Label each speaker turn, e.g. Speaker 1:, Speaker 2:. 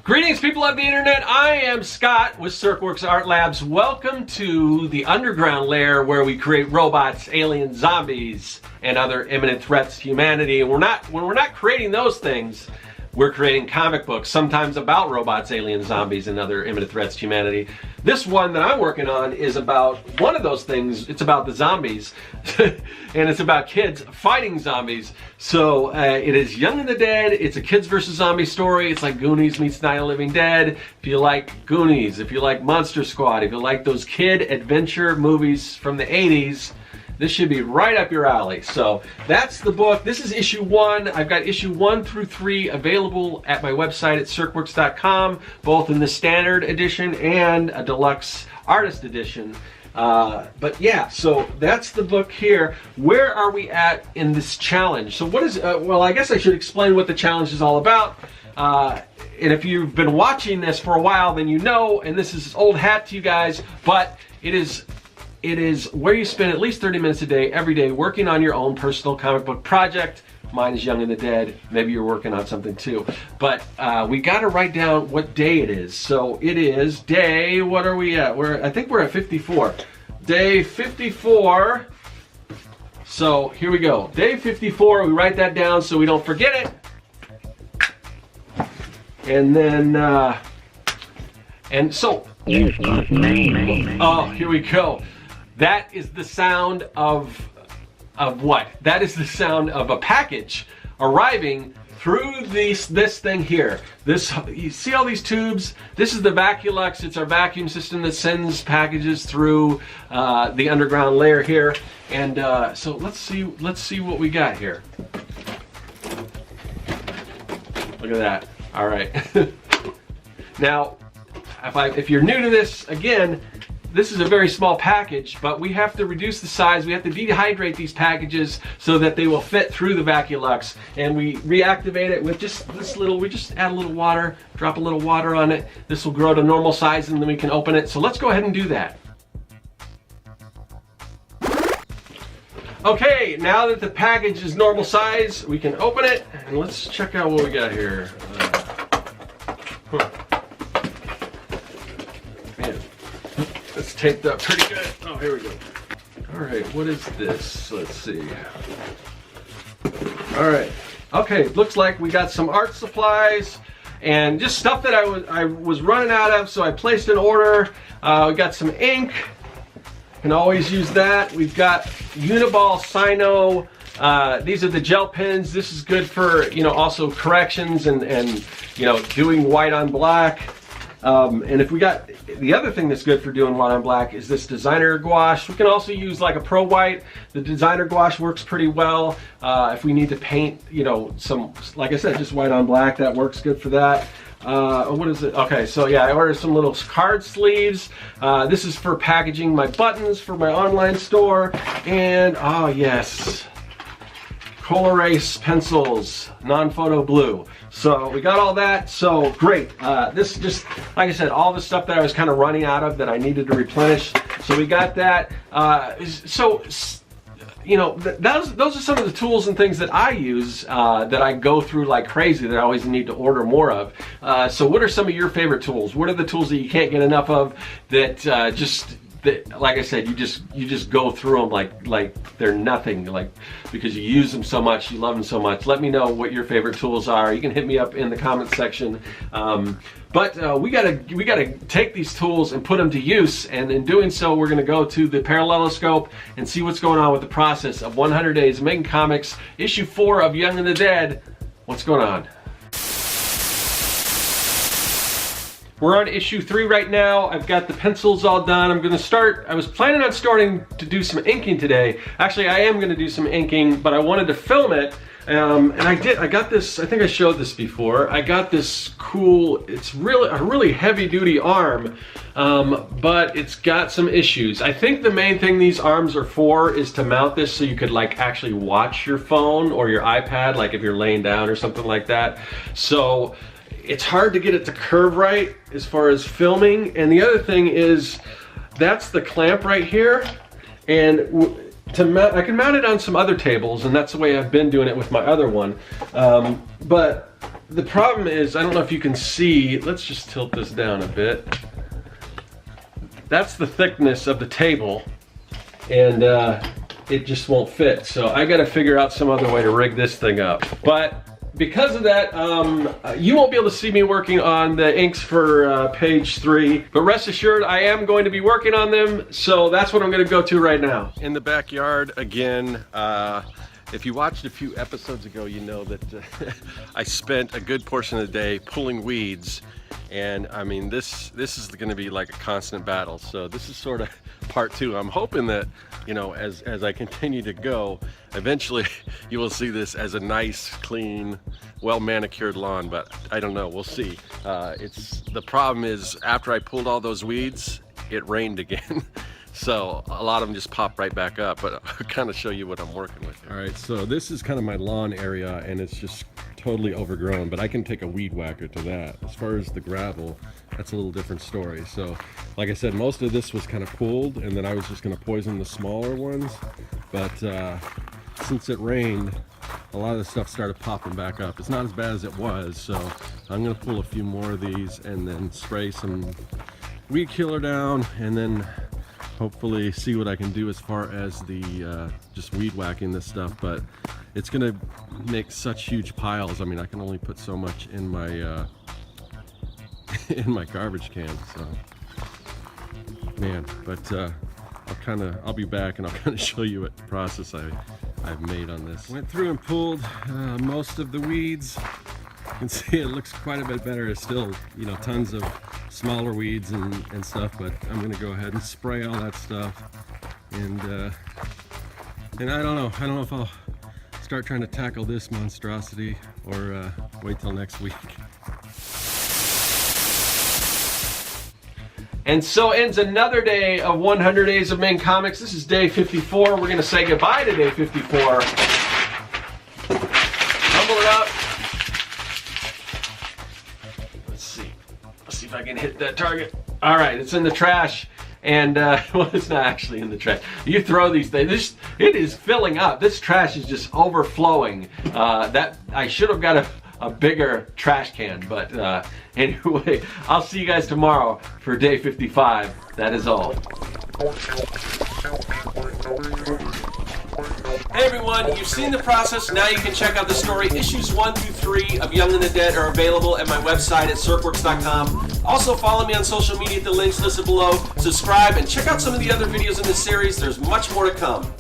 Speaker 1: Greetings, people of the internet. I am Scott with Serkworks Art Labs. Welcome to the underground lair where we create robots, aliens, zombies, and other imminent threats to humanity. And when we're not creating those things, we're creating comic books, sometimes about robots, aliens, zombies, and other imminent threats to humanity. This one that I'm working on is about one of those things. It's about the zombies, and it's about kids fighting zombies. So it is Young and the Dead. It's a kids versus zombie story. It's like Goonies meets Night of the Living Dead. If you like Goonies, if you like Monster Squad, if you like those kid adventure movies from the 80s, this should be right up your alley. So that's the book. This is issue 1. I've got issue 1 through 3 available at my website at serkworks.com, both in the standard edition and a deluxe artist edition. But yeah, so that's the book here. Where are we at in this challenge? So what is, well, I guess I should explain what the challenge is all about. And if you've been watching this for a while, then you know, and this is old hat to you guys, but it is where you spend at least 30 minutes a day, every day, working on your own personal comic book project. Mine is Young and the Dead. Maybe you're working on something too. But we got to write down what day it is. So it is day, what are we at? I think we're at 54. Day 54. So here we go. Day 54, we write that down so we don't forget it. And then, and so, oh, here we go. That is the sound of what? That is the sound of a package arriving through this thing here. This, you see all these tubes? This is the Vaculux. It's our vacuum system that sends packages through the underground layer here. And so let's see what we got here. Look at that. All right. Now, if you're new to this, again, this is a very small package, but we have to reduce the size. We have to dehydrate these packages so that they will fit through the Vaculux. And we reactivate it with just this little, we just add a little water, drop a little water on it. This will grow to normal size and then we can open it. So let's go ahead and do that. Okay, now that the package is normal size, we can open it. And let's check out what we got here. Man. It's taped up pretty good. Oh, here we go. All right, what is this? Let's see. All right. Okay, looks like we got some art supplies and just stuff that I was running out of, so I placed an order. We got some ink. Can always use that. We've got Uniball Sino. These are the gel pens. This is good for, you know, also corrections and you know, doing white on black. And if we got, the other thing that's good for doing white on black is this designer gouache. We can also use like a pro white. The designer gouache works pretty well. If we need to paint, you know, some, like I said, just white on black, that works good for that. What is it? Okay, so yeah, I ordered some little card sleeves. This is for packaging my buttons for my online store. And, oh yes, Colorase pencils, non-photo blue. So we got all that, so great. This is just, like I said, all the stuff that I was kind of running out of that I needed to replenish. So we got that. So, you know, those are some of the tools and things that I use that I go through like crazy that I always need to order more of. So what are some of your favorite tools? What are the tools that you can't get enough of that like I said, you just go through them like they're nothing, like because you use them so much, you love them so much. Let me know what your favorite tools are. You can hit me up in the comment section. But we gotta take these tools and put them to use, and in doing so, we're gonna go to the paralleloscope and see what's going on with the process of 100 Days of Making Comics, issue 4 of Young and the Dead. What's going on? We're on issue 3 right now. I've got the pencils all done. I'm gonna start, I was planning on starting to do some inking today. Actually, I am gonna do some inking, but I wanted to film it. And I got this, I think I showed this before. I got this cool, it's really a really heavy duty arm, but it's got some issues. I think the main thing these arms are for is to mount this so you could like actually watch your phone or your iPad, like if you're laying down or something like that. So it's hard to get it to curve right as far as filming. And the other thing is, that's the clamp right here. And I can mount it on some other tables, and that's the way I've been doing it with my other one. But the problem is, I don't know if you can see, let's just tilt this down a bit. That's the thickness of the table, and it just won't fit. So I gotta figure out some other way to rig this thing up. But because of that, you won't be able to see me working on the inks for page 3, but rest assured I am going to be working on them, so that's what I'm going to go to right now. In the backyard again. If you watched a few episodes ago, you know that I spent a good portion of the day pulling weeds, and I mean this is going to be like a constant battle. So this is sort of part 2. I'm hoping that, you know, as I continue to go, eventually you will see this as a nice, clean, well manicured lawn, but I don't know, we'll see. The problem is, after I pulled all those weeds, it rained again. So a lot of them just pop right back up, but I'll kind of show you what I'm working with here. All right, so this is kind of my lawn area, and it's just totally overgrown, but I can take a weed whacker to that. As far as the gravel, that's a little different story. So like I said, most of this was kind of pulled, and then I was just going to poison the smaller ones, but since it rained, a lot of the stuff started popping back up. It's not as bad as it was, so I'm going to pull a few more of these and then spray some weed killer down, and then hopefully see what I can do as far as the just weed whacking this stuff. But it's gonna make such huge piles. I mean, I can only put so much in my in my garbage can, so man. But I'll be back and I'll kind of show you what process I've made on this. Went through and pulled most of the weeds. You can see it looks quite a bit better. There's still, you know, tons of smaller weeds and stuff, but I'm gonna go ahead and spray all that stuff. And I don't know if I'll start trying to tackle this monstrosity or wait till next week. And so ends another day of 100 Days of Maine Comics. This is day 54. We're gonna say goodbye to day 54. Tumble it up. Let's see if I can hit that target. All right, it's in the trash. And well, it's not actually in the trash. You throw these things, it is filling up. This trash is just overflowing. That I should have got a bigger trash can, but anyway, I'll see you guys tomorrow for day 55. That is all. Hey everyone, you've seen the process. Now you can check out the story. Issues 1 through 3 of Young and the Dead are available at my website at serkworks.com. Also follow me on social media at the links listed below. Subscribe and check out some of the other videos in this series. There's much more to come.